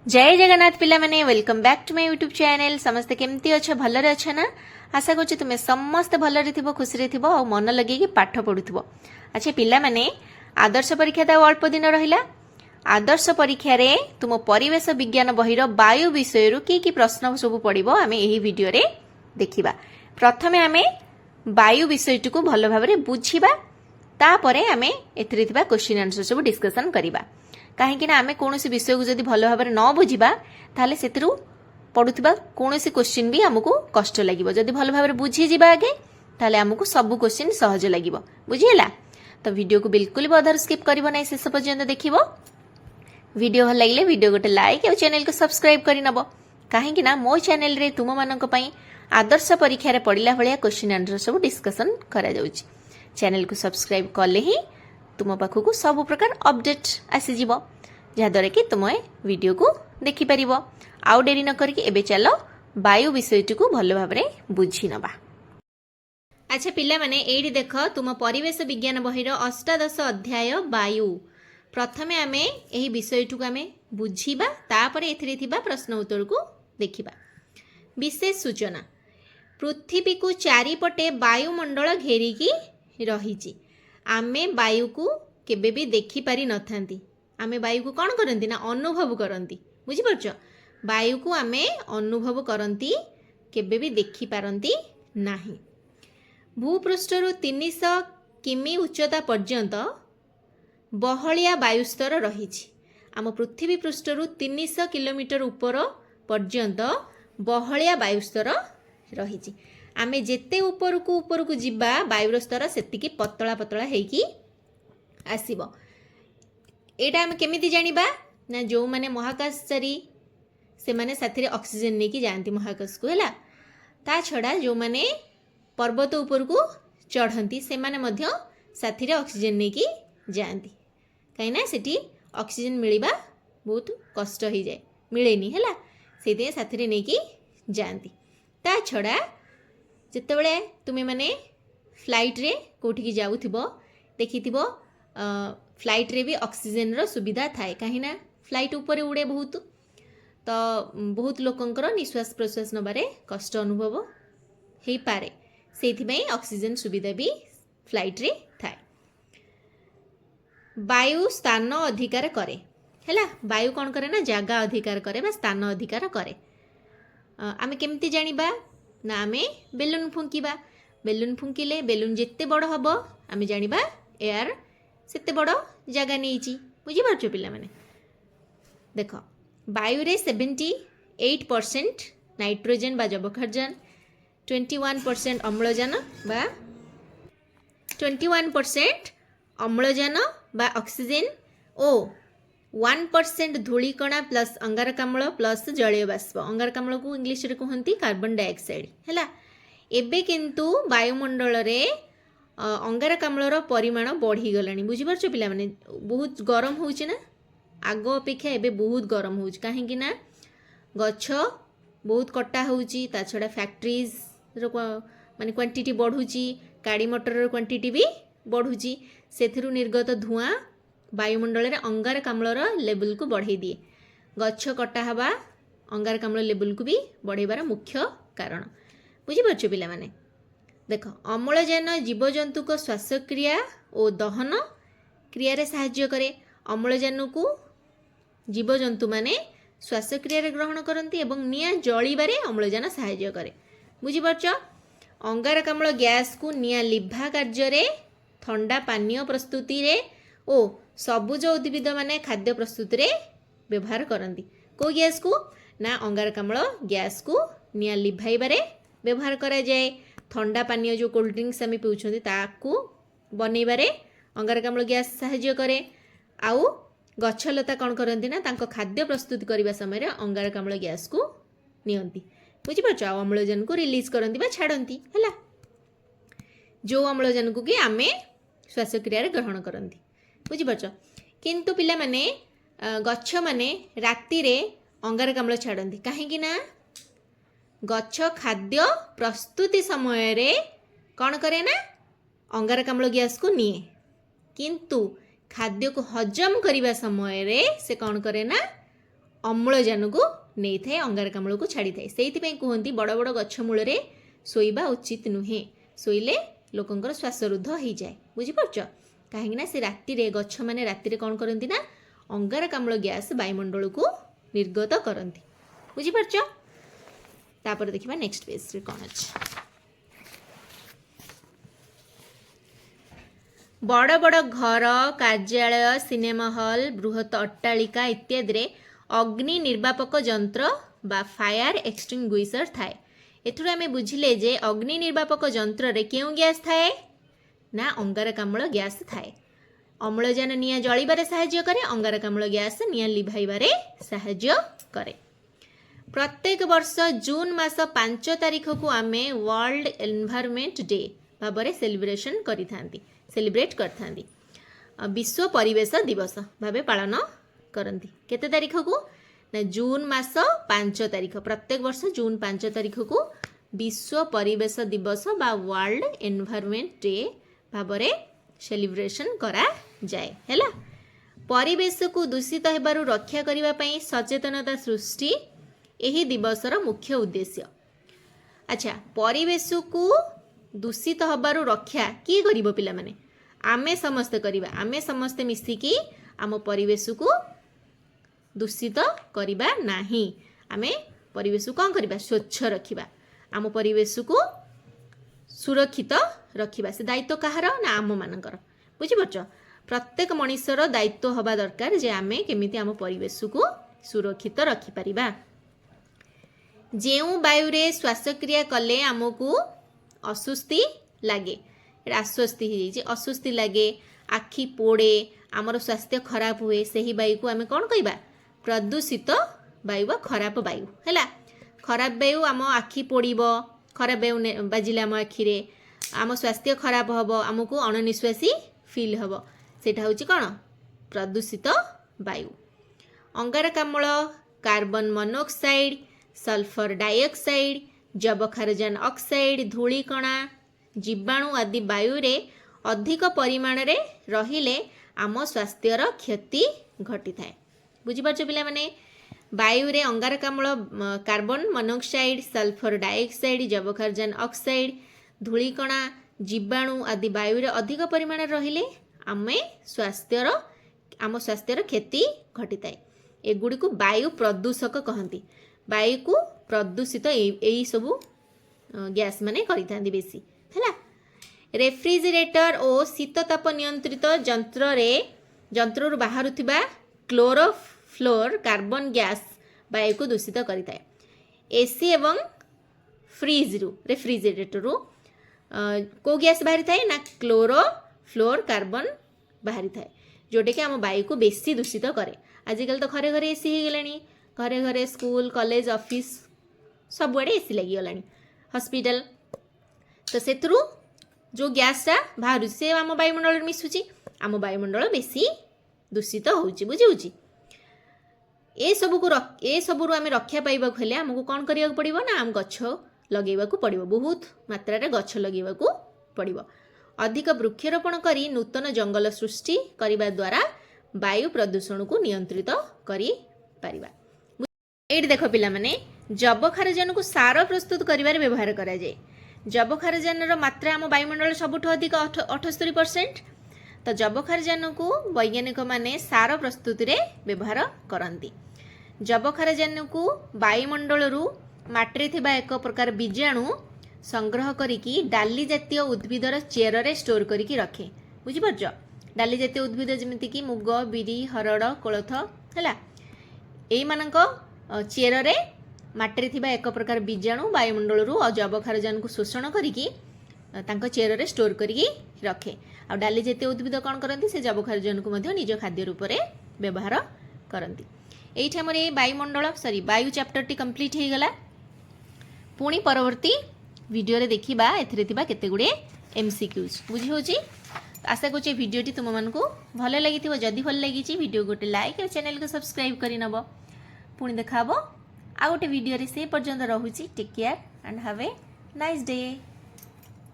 जय जगन्नाथ पिला माने welcome back to my YouTube channel. समस्त केमती अच्छे भलरे अच्छे ना। आशा करूँ तुम्हें समस्त भलरे थिबो खुशी थिबो और मन लगे पाठ पढ़ुथिबो। अच्छा पिला माने आदर्श परीक्षा तो अल्प दिन रहिला। आदर्श परीक्षा रे तुम परिवेश विज्ञान बहिर वायु विषय रु की प्रश्न सब पड़िबो आमे एही वीडियो रे देखिबा। प्रथमे आमे वायु विषयटी को भल भाबरे बुझिबा, तापरे आमे एथिरे थिबा क्वेश्चन आंसर सब डिस्कशन करिबा। कहीं आम कौन विषय को जब भल भाव न बुझा ताले से पढ़ुवा कौन क्वेश्चन भी आमको कष्ट लगे। जदि भल भाव बुझीजा आगे ताले आमको सब क्वेश्चन सहज लगे। बुझीला तो वीडियो को बिल्कुल भी अधर स्किप करना ना, शेष पर्यंत देख। वीडियो भल लगे वीडियो गोटे लाइक और चैनल को सब्सक्राइब करनब। कहीं मो चैनल रे तुम मानक पई आदर्श परीक्षा रे पढ़िला भलिया क्वेश्चन आंसर सब डिस्कशन करा जाउची। चैनल को सब्सक्राइब कले ही तुम पाखक सब प्रकार अपडेट आसीज, जहाद्वारा कि तुम वीडियो को देखिपर। आउ डेरी न करके एबे चलो वायु विषयटी को भल भाव बुझी नबा। अच्छा पिला माने एडी देख तुम परिवेश विज्ञान बहिर अष्टादश अध्याय वायु। प्रथमे आमे एही विषयटी को आमे बुझीबा, तापरे एथिरे थिबा प्रश्न उत्तर को देखिबा। विशेष सूचना, पृथ्वी को चारिपटे वायुमंडल घेरिकी रहिछि। आमे वायु को केबे भी देखि पारि नथांती। आमे वायु को कौन करती ना अनुभव करती। बुझिपारछ, वायु को आमे अनुभव करती, केबे भी देखि पारती नाही। भूपृष्ठरु 300 किमी उच्चता पर्यंत बहलिया वायुस्तर रहिछि। आम पृथ्वी पृष्ठरु 300 किलोमीटर ऊपर पर्यंत बहलिया वायुस्तर रहिछि। आमे जेते ऊपर को जिबा वायुर स्तर सेतिकी पतला पतला हेकी आसीबो। एटा हम केमिति जानिबा ना, जो माने महाकाशचारी से माने साथी रे ऑक्सीजन नेकी जानती महाकाश को हैला। ता छड़ा जो माने पर्वत ऊपर को चढ़ंती से माने मध्य साथी रे ऑक्सीजन नेकी जानती। कहीं ना सेठी ऑक्सीजन मिलिबा बहुत कष्ट हो जाए, मिलेनी हैला, सेते साथी रे नेकी जानती। ता छड़ा जितेबले तुम्हें माने फ्लाइट रे कोठी जाऊथिबो देखिथिबो, फ्लाइट रे भी ऑक्सीजन रो सुविधा थाए। कहीं ना फ्लाइट ऊपर उड़े बहुत, तो बहुत लोकंकर निश्वास प्रश्वास नबारे कष्ट अनुभव हो पारे, से ऑक्सीजन सुविधा भी फ्लाइट रे थाए। वायु स्थान अधिकार करे हैला। वायु कौन करे ना जगह अधिकार करे बा स्थान अधिकार करे। आमे केमती जानिबा ना, आमे बेलून फुंकिबा। बेलून फुंकिले बेलून जिते बड़ हम आमे जानिबा एयर सेते बड़ जगह नहीं। बुझीपारछ पिला माने देख, वायु रे 78% नाइट्रोजन बा जबखार्जन, 21% अम्लजान बा 21% अम्लजान बा ऑक्सीजन और 1% धूलिकणा प्लस अंगारकाम्ल प्लस जलीय बाष्प। अंगारकाम्ल को इंग्लिश रे कहती कार्बन डाइऑक्साइड हैला। एबे किंतु वायुमंडल रे अंगारकाम्लर परिमाण बढ़ी गलानी। बुझिपारछ पिला माने बहुत गरम होउछि ना, आगो अपेक्षा एबे बहुत गरम होउछि। काहेकि ना गछ बहुत कटा होउछि, ता छडा फैक्ट्रीज रो माने क्वांटिटी बढ़ुछि, गाड़ी मोटर रो क्वांटिटी भी बढ़ुछि। सेथिरु निर्गत धुआं वायुमंडल रे अंगारकाम्लर लेवल को बढ़ाई दिए। गछ कटा हवा अंगारकाम्ल लेवल को भी बढ़ाइबार मुख्य कारण। बुझिपारछ पिला माने देख, अम्लजान जीवजंतु को श्वासक्रिया और दहन क्रिया रे साहाय्य करे। अम्लजान को जीवजंतु माने श्वासक्रिया रे ग्रहण करती एवं निया जळीबारे अम्लजान साहाय्य करे। बुझिपारछ, अंगारकाम्ल गैस को निया लिभा कार्य रे, ठंडा पानीय प्रस्तुति रे ओ सबुज उद्भिद माने खाद्य प्रस्तुति रे व्यवहार करती। को गैस को ना अंगारकाम्ल गैस को निया लिभाइबारे व्यवहार करा जाए। ठंडा पानीय जो कोल्ड ड्रिंक्स आम पीउछंती ताकू बनैबारे अंगारकाम्ल गैस साहाय्य करे। आउ गछलता कौन करती ना तांको खाद्य प्रस्तुत करने समय अंगारकाम्ल गैस को नियंती। बुझिपारछ, आ अम्लजान को रिलीज करती बा छाड़ती हैला, जो अम्लजान को कि आमे श्वासक्रिया रे ग्रहण करती। बुझिपारछ, किंतु पिला माने गछ माने राति रे अंगारकाम्ल छाड़ती। काहेकि ना गछ खाद्य प्रस्तुति समय रे कौन करे ना अंगारकाम्ल गैस को निए, किंतु खाद्य को हजम करने समय रे से कौन करे ना ଅମ୍ଳଜାନକୁ ନେଇଥାଏ, ଅଙ୍ଗାରକାମ୍ଳକୁ ଛାଡ଼ିଥାଏ। ସେଇଥିପାଇଁ କୁହନ୍ତି ବଡ଼ ବଡ଼ ଗଛ ମୂଳରେ ଶୋଇବା ଉଚିତ ନୁହେଁ, ଶୋଇଲେ ଲୋକଙ୍କର ଶ୍ୱାସରୁଦ୍ଧ ହେଇଯାଏ। ବୁଝିପାରୁଛ? କାହିଁକିନା ସେ ରାତିରେ ଗଛମାନେ ରାତିରେ କ'ଣ କରନ୍ତି ନା ଅଙ୍ଗାରକାମ୍ଳ ଗ୍ୟାସ୍ ବାୟୁମଣ୍ଡଳକୁ ନିର୍ଗତ କରନ୍ତି। ବୁଝିପାରୁଛ? ତାପରେ ଦେଖିବା ନେକ୍ସଟ ପେଜରେ କ'ଣ ଅଛି। ବଡ଼ ବଡ଼ ଘର, କାର୍ଯ୍ୟାଳୟ, ସିନେମା ହଲ୍, ବୃହତ ଅଟ୍ଟାଳିକା ଇତ୍ୟାଦିରେ ଅଗ୍ନି ନିର୍ବାପକ ଯନ୍ତ୍ର ବା ଫାୟାର ଏକ୍ସଟିଂଗୁଇସର ଥାଏ। ଏଥିରୁ ଆମେ ବୁଝିଲେ ଯେ ଅଗ୍ନି ନିର୍ବାପକ ଯନ୍ତ୍ରରେ କେଉଁ ଗ୍ୟାସ୍ ଥାଏ ନା ଅଙ୍ଗାରକାମ୍ଳ ଗ୍ୟାସ୍ ଥାଏ। ଅମ୍ଳଜାନ ନିଆଁ ଜଳିବାରେ ସାହାଯ୍ୟ କରେ, ଅଙ୍ଗାରକାମ୍ଳ ଗ୍ୟାସ୍ ନିଆଁ ଲିଭାଇବାରେ ସାହାଯ୍ୟ କରେ। ପ୍ରତ୍ୟେକ ବର୍ଷ ଜୁନ୍ ମାସ 5 ତାରିଖକୁ ଆମେ ୱାର୍ଲଡ ଏନଭାୟରମେଣ୍ଟ ଡେ ଭାବରେ ସେଲିବ୍ରେଟ୍ କରିଥାନ୍ତି। ବିଶ୍ୱ ପରିବେଶ ଦିବସ ଭାବେ ପାଳନ କରନ୍ତି। କେତେ ତାରିଖକୁ ନା ଜୁନ୍ ମାସ 5 ତାରିଖ। ପ୍ରତ୍ୟେକ ବର୍ଷ ଜୁନ୍ 5 ତାରିଖକୁ ବିଶ୍ୱ ପରିବେଶ ଦିବସ ବା ୱାର୍ଲଡ ଏନଭାୟରମେଣ୍ଟ ଡେ ଭାବରେ ସେଲିବ୍ରେସନ୍ କରାଯାଏ। ହେଲା, ପରିବେଶକୁ ଦୂଷିତ ହେବାରୁ ରକ୍ଷା କରିବା ପାଇଁ ସଚେତନତା ସୃଷ୍ଟି ଏହି ଦିବସର ମୁଖ୍ୟ ଉଦ୍ଦେଶ୍ୟ। ଆଚ୍ଛା, ପରିବେଶକୁ ଦୂଷିତ ହେବାରୁ ରକ୍ଷା କିଏ କରିବ ପିଲାମାନେ? ଆମେ ସମସ୍ତେ କରିବା। ଆମେ ସମସ୍ତେ ମିଶିକି ଆମ ପରିବେଶକୁ ଦୂଷିତ କରିବା ନାହିଁ। ଆମେ ପରିବେଶକୁ କ'ଣ କରିବା? ସ୍ୱଚ୍ଛ ରଖିବା, ଆମ ପରିବେଶକୁ ସୁରକ୍ଷିତ ରଖିବା। ସେ ଦାୟିତ୍ୱ କାହାର ନା ଆମମାନଙ୍କର। ବୁଝିପାରୁଛ? ପ୍ରତ୍ୟେକ ମଣିଷର ଦାୟିତ୍ୱ ହେବା ଦରକାର ଯେ ଆମେ କେମିତି ଆମ ପରିବେଶକୁ ସୁରକ୍ଷିତ ରଖିପାରିବା। ଯେଉଁ ବାୟୁରେ ଶ୍ୱାସକ୍ରିୟା କଲେ ଆମକୁ ଅସ୍ୱସ୍ତି ଲାଗେ, ଏଇଟା ଆଶ୍ୱସ୍ତି ହେଇଯାଇଛି, ଅସ୍ୱସ୍ତି ଲାଗେ, ଆଖି ପୋଡ଼େ, ଆମର ସ୍ୱାସ୍ଥ୍ୟ ଖରାପ ହୁଏ, ସେହି ବାୟୁକୁ ଆମେ କ'ଣ କହିବା? ପ୍ରଦୂଷିତ ବାୟୁ ବା ଖରାପ ବାୟୁ। ହେଲା, ଖରାପ ବାୟୁ ଆମ ଆଖି ପୋଡ଼ିବ, ଖରାପ ବାୟୁ ବାଜିଲେ ଆମ ଆଖିରେ ଆମ ସ୍ୱାସ୍ଥ୍ୟ ଖରାପ ହେବ, ଆମକୁ ଅଣନିଶ୍ୱାସୀ ଫିଲ୍ ହେବ। ସେଇଟା ହେଉଛି କ'ଣ? ପ୍ରଦୂଷିତ ବାୟୁ। ଅଙ୍ଗାରକାମ୍ଳ, କାର୍ବନ ମନୋକ୍ସାଇଡ୍, ସଲଫର ଡାଇଅକ୍ସାଇଡ୍, ଯବକ୍ଷାରଜାନ ଅକ୍ସାଇଡ୍, ଧୂଳିକଣା, ଜୀବାଣୁ ଆଦି ବାୟୁରେ ଅଧିକ ପରିମାଣରେ ରହିଲେ ଆମ ସ୍ୱାସ୍ଥ୍ୟର କ୍ଷତି ଘଟିଥାଏ। ବୁଝିପାରୁଛ ପିଲାମାନେ? ବାୟୁରେ ଅଙ୍ଗାରକାମ୍ଳ, କାର୍ବନ ମନୋକ୍ସାଇଡ୍, ସଲଫର ଡାଇଅକ୍ସାଇଡ୍, ଯବକ୍ଷାରଜାନ ଅକ୍ସାଇଡ୍, ଧୂଳିକଣା, ଜୀବାଣୁ ଆଦି ବାୟୁରେ ଅଧିକ ପରିମାଣରେ ରହିଲେ ଆମ ସ୍ୱାସ୍ଥ୍ୟର କ୍ଷତି ଘଟିଥାଏ। ଏଗୁଡ଼ିକୁ ବାୟୁ ପ୍ରଦୂଷକ କହନ୍ତି। ବାୟୁକୁ ପ୍ରଦୂଷିତ ଏଇ ସବୁ ଗ୍ୟାସ୍ ମାନେ କରିଥାନ୍ତି ବେଶୀ। ହେଲା, ରେଫ୍ରିଜିରେଟର ଓ ଶୀତତାପ ନିୟନ୍ତ୍ରିତ ଯନ୍ତ୍ରରୁ ବାହାରୁଥିବା କ୍ଲୋରୋଫ୍ଲୋର କାର୍ବନ ଗ୍ୟାସ୍ ବାୟୁକୁ ଦୂଷିତ କରିଥାଏ। ଏସି ଏବଂ ରେଫ୍ରିଜିରେଟରରୁ କେଉଁ ଗ୍ୟାସ୍ ବାହାରିଥାଏ ନା କ୍ଲୋରୋଫ୍ଲୋର କାର୍ବନ ବାହାରିଥାଏ, ଯେଉଁଟାକି ଆମ ବାୟୁକୁ ବେଶୀ ଦୂଷିତ କରେ। ଆଜିକାଲି ତ ଘରେ ଘରେ ଏସି ହେଇଗଲାଣି, ଘରେ ଘରେ ସ୍କୁଲ, କଲେଜ, ଅଫିସ୍ ସବୁଆଡ଼େ ଏସି ଲାଗିଗଲାଣି, ହସ୍ପିଟାଲ। ତ ସେଥିରୁ ଯେଉଁ ଗ୍ୟାସ୍ଟା ବାହାରୁଛି ସେ ଆମ ବାୟୁମଣ୍ଡଳରେ ମିଶୁଛି, ଆମ ବାୟୁମଣ୍ଡଳ ବେଶୀ ଦୂଷିତ ହେଉଛି। ବୁଝିହେଉଛି? ଏସବୁରୁ ଆମେ ରକ୍ଷା ପାଇବାକୁ ହେଲେ ଆମକୁ କ'ଣ କରିବାକୁ ପଡ଼ିବ ନା ଆମ ଗଛ ଲଗାଇବାକୁ ପଡ଼ିବ, ବହୁତ ମାତ୍ରାରେ ଗଛ ଲଗାଇବାକୁ ପଡ଼ିବ। ଅଧିକ ବୃକ୍ଷରୋପଣ କରି ନୂତନ ଜଙ୍ଗଲ ସୃଷ୍ଟି କରିବା ଦ୍ୱାରା ବାୟୁ ପ୍ରଦୂଷଣକୁ ନିୟନ୍ତ୍ରିତ କରିପାରିବା। ଏଇଠି ଦେଖ ପିଲାମାନେ, ଯବକ୍ଷାରଜାନକୁ ସାର ପ୍ରସ୍ତୁତ କରିବାରେ ବ୍ୟବହାର କରାଯାଏ। ଯବକ୍ଷାରଜାନର ମାତ୍ରା ଆମ ବାୟୁମଣ୍ଡଳରେ ସବୁଠୁ ଅଧିକ 78%। ତ ଯବକ୍ଷାରଜାନକୁ ବୈଜ୍ଞାନିକମାନେ ସାର ପ୍ରସ୍ତୁତିରେ ବ୍ୟବହାର କରନ୍ତି। ଯବକ୍ଷାରଜାନକୁ ବାୟୁମଣ୍ଡଳରୁ ମାଟିରେ ଥିବା ଏକ ପ୍ରକାର ବୀଜାଣୁ ସଂଗ୍ରହ କରିକି ଡାଲି ଜାତୀୟ ଉଦ୍ଭିଦର ଚେରରେ ଷ୍ଟୋର କରିକି ରଖେ। ବୁଝିପାରୁଛ? ଡାଲି ଜାତୀୟ ଉଦ୍ଭିଦ ଯେମିତିକି ମୁଗ, ବିରି, ହରଡ଼, କୋଳଥ, ହେଲା, ଏଇମାନଙ୍କ ଚେରରେ ମାଟିରେ ଥିବା ଏକ ପ୍ରକାର ବୀଜାଣୁ ବାୟୁମଣ୍ଡଳରୁ ଯବକ୍ଷାରଜାନକୁ ଶୋଷଣ କରିକି ତାଙ୍କ ଚେରରେ ଷ୍ଟୋର କରିକି ରଖେ। ଆଉ ଡାଲି ଜାତୀୟ ଉଦ୍ଭିଦ କ'ଣ କରନ୍ତି? ସେ ଯବକ୍ଷାରଜାନକୁ ମଧ୍ୟ ନିଜ ଖାଦ୍ୟ ରୂପରେ ବ୍ୟବହାର କରନ୍ତି। ଏଇଠି ଆମର ଏଇ ବାୟୁ ଚାପ୍ଟରଟି କମ୍ପ୍ଲିଟ୍ ହେଇଗଲା। ପୁଣି ପରବର୍ତ୍ତୀ ଭିଡ଼ିଓରେ ଦେଖିବା ଏଥିରେ ଥିବା କେତେଗୁଡ଼ିଏ MCQs। ବୁଝି ହେଉଛି? ଆଶା କରୁଛି ଏ ଭିଡ଼ିଓଟି ତୁମମାନଙ୍କୁ ଭଲ ଲାଗିଥିବ। ଯଦି ଭଲ ଲାଗିଛି ଭିଡ଼ିଓ ଗୋଟେ ଲାଇକ୍ ଆଉ ଚ୍ୟାନେଲକୁ ସବସ୍କ୍ରାଇବ୍ କରିନେବ। ପୁଣି ଦେଖା ହେବ ଆଉ ଗୋଟେ ଭିଡ଼ିଓରେ। ସେ ପର୍ଯ୍ୟନ୍ତ ରହୁଛି। Take care and have a nice day.